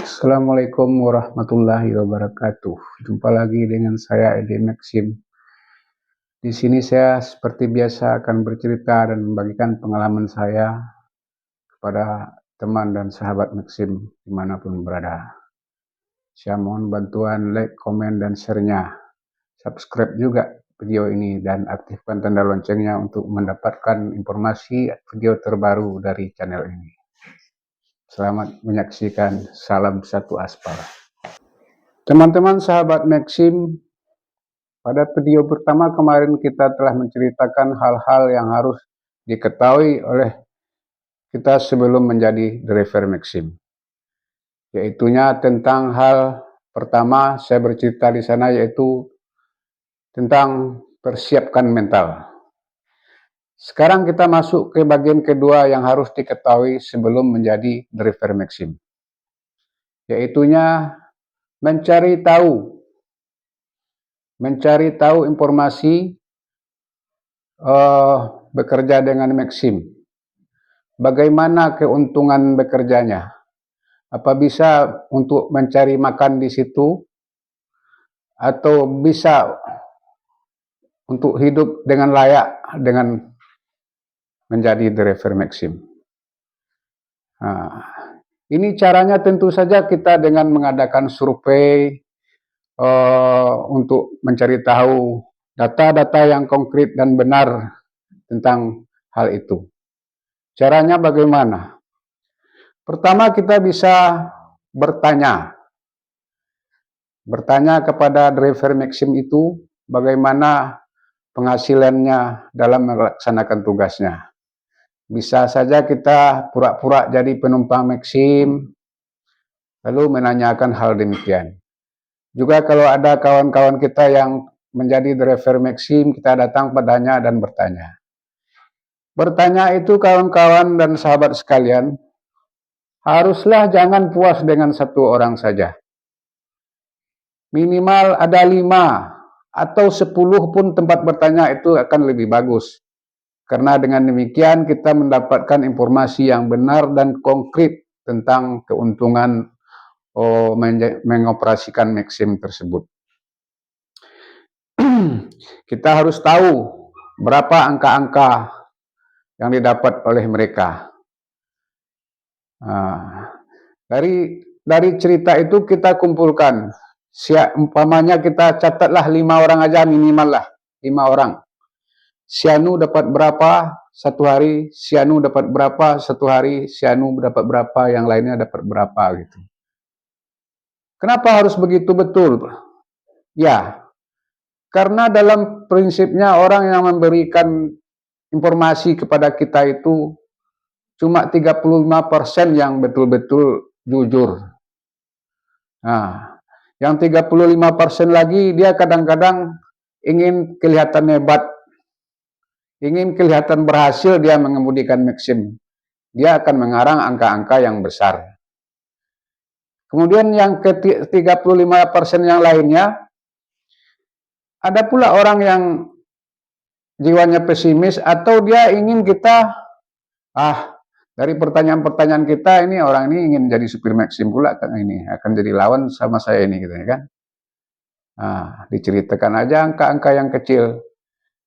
Assalamualaikum warahmatullahi wabarakatuh. Jumpa lagi dengan saya Edi Maxim. Di sini saya seperti biasa akan bercerita dan membagikan pengalaman saya kepada teman dan sahabat Maxim dimanapun berada. Saya mohon bantuan like, komen, dan share-nya. Subscribe juga video ini dan aktifkan tanda loncengnya untuk mendapatkan informasi video terbaru dari channel ini. Selamat menyaksikan, salam satu aspal. Teman-teman sahabat Maxim, pada video pertama kemarin kita telah menceritakan hal-hal yang harus diketahui oleh kita sebelum menjadi driver Maxim. Yaitunya tentang hal pertama saya bercerita di sana, yaitu tentang persiapkan mental. Sekarang kita masuk ke bagian kedua yang harus diketahui sebelum menjadi driver Maxim, yaitunya mencari tahu informasi bekerja dengan Maxim. Bagaimana keuntungan bekerjanya? Apa bisa untuk mencari makan di situ? Atau bisa untuk hidup dengan layak dengan menjadi driver Maxim? Nah, ini caranya tentu saja kita dengan mengadakan survei untuk mencari tahu data-data yang konkret dan benar tentang hal itu. Caranya bagaimana? Pertama, kita bisa bertanya kepada driver Maxim itu bagaimana penghasilannya dalam melaksanakan tugasnya. Bisa saja kita pura-pura jadi penumpang Maxim lalu menanyakan hal demikian. Juga kalau ada kawan-kawan kita yang menjadi driver Maxim, kita datang padanya dan bertanya. Bertanya itu kawan-kawan dan sahabat sekalian, haruslah jangan puas dengan satu orang saja. Minimal ada 5 atau 10 pun tempat bertanya itu akan lebih bagus. Karena dengan demikian kita mendapatkan informasi yang benar dan konkret tentang keuntungan mengoperasikan Maxim tersebut. Kita harus tahu berapa angka-angka yang didapat oleh mereka. Dari cerita itu kita kumpulkan. Umpamanya kita catatlah 5 orang aja, minimal lah 5 orang. Si Anu dapat berapa satu hari, si Anu dapat berapa satu hari, si Anu dapat berapa, yang lainnya dapat berapa gitu. Kenapa harus begitu betul? Ya, karena dalam prinsipnya orang yang memberikan informasi kepada kita itu cuma 35% yang betul-betul jujur. Nah, yang 35% lagi dia kadang-kadang ingin kelihatan hebat, ingin kelihatan berhasil dia mengemudikan Maxim. Dia akan mengarang angka-angka yang besar. Kemudian yang ke 35% yang lainnya, ada pula orang yang jiwanya pesimis atau dia ingin kita, dari pertanyaan-pertanyaan kita ini orang ini ingin jadi supir Maxim pula kan, ini akan jadi lawan sama saya ini gitu ya kan. Diceritakan aja angka-angka yang kecil.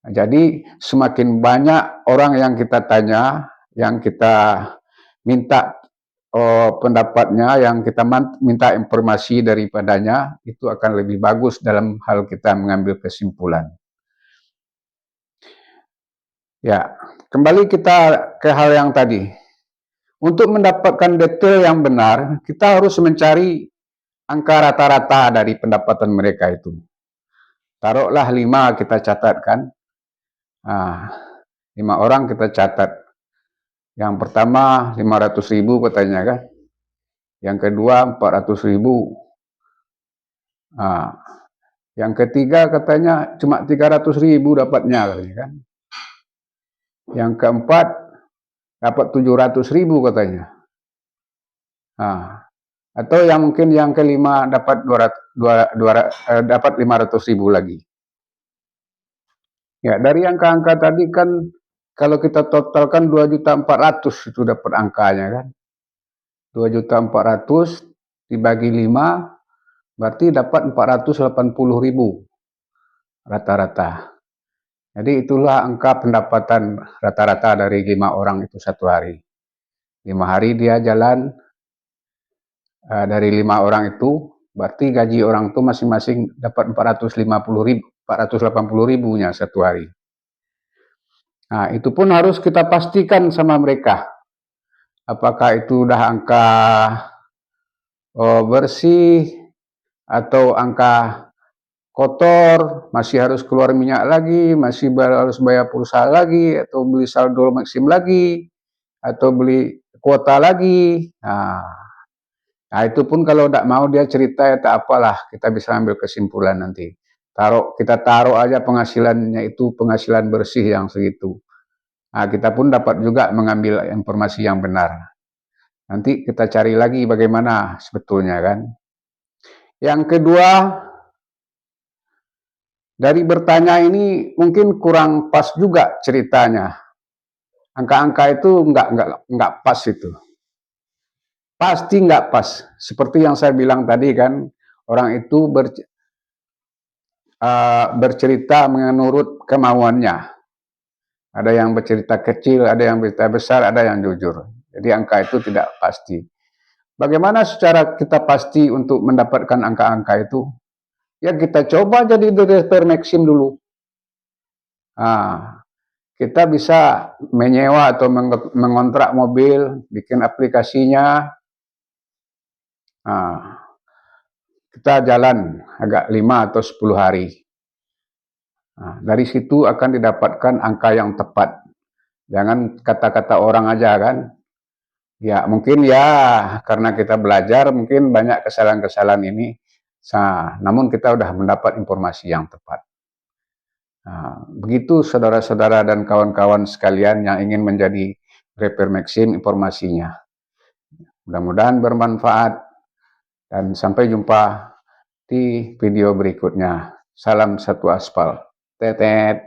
Jadi semakin banyak orang yang kita tanya, yang kita minta pendapatnya, yang kita minta informasi daripadanya, itu akan lebih bagus dalam hal kita mengambil kesimpulan. Ya, kembali kita ke hal yang tadi. Untuk mendapatkan detail yang benar, kita harus mencari angka rata-rata dari pendapatan mereka itu. Taruhlah 5 kita catatkan. 5 orang kita catat. Yang pertama 500.000 katanya kan. Yang kedua 400.000. Yang ketiga katanya cuma 300.000 dapatnya katanya kan. Yang keempat dapat 700.000 katanya. Atau yang mungkin yang kelima dapat 500.000 lagi. Ya, dari angka-angka tadi kan kalau kita totalkan 2.400.000 itu dapat angkanya kan. 2.400.000 dibagi 5, berarti dapat 480.000 rata-rata. Jadi itulah angka pendapatan rata-rata dari 5 orang itu satu hari. 5 hari dia jalan, dari 5 orang itu, berarti gaji orang itu masing-masing dapat 480.000nya satu hari. Nah, itu pun harus kita pastikan sama mereka. Apakah itu udah angka bersih atau angka kotor, masih harus keluar minyak lagi, masih harus bayar pulsa lagi, atau beli saldo maksim lagi, atau beli kuota lagi. Nah, itu pun kalau tidak mau dia cerita ya tak apalah, kita bisa ambil kesimpulan nanti. Kita taruh aja penghasilannya itu penghasilan bersih yang segitu. Nah, kita pun dapat juga mengambil informasi yang benar. Nanti kita cari lagi bagaimana sebetulnya kan. Yang kedua, dari bertanya ini mungkin kurang pas juga ceritanya. Angka-angka itu enggak pas itu. Pasti enggak pas. Seperti yang saya bilang tadi kan, orang itu bercerita menurut kemauannya. Ada yang bercerita kecil, ada yang bercerita besar, ada yang jujur. Jadi angka itu tidak pasti. Bagaimana secara kita pasti untuk mendapatkan angka-angka itu? Ya kita coba jadi driver Maxim dulu. Kita bisa menyewa atau mengontrak mobil, bikin aplikasinya. Kita jalan agak 5 atau 10 hari. Dari situ akan didapatkan angka yang tepat. Jangan kata-kata orang aja kan. Ya mungkin ya karena kita belajar mungkin banyak kesalahan-kesalahan ini. Namun kita sudah mendapat informasi yang tepat. Begitu saudara-saudara dan kawan-kawan sekalian yang ingin menjadi driver Maxim informasinya. Mudah-mudahan bermanfaat dan sampai jumpa di video berikutnya. Salam satu aspal. Tetet.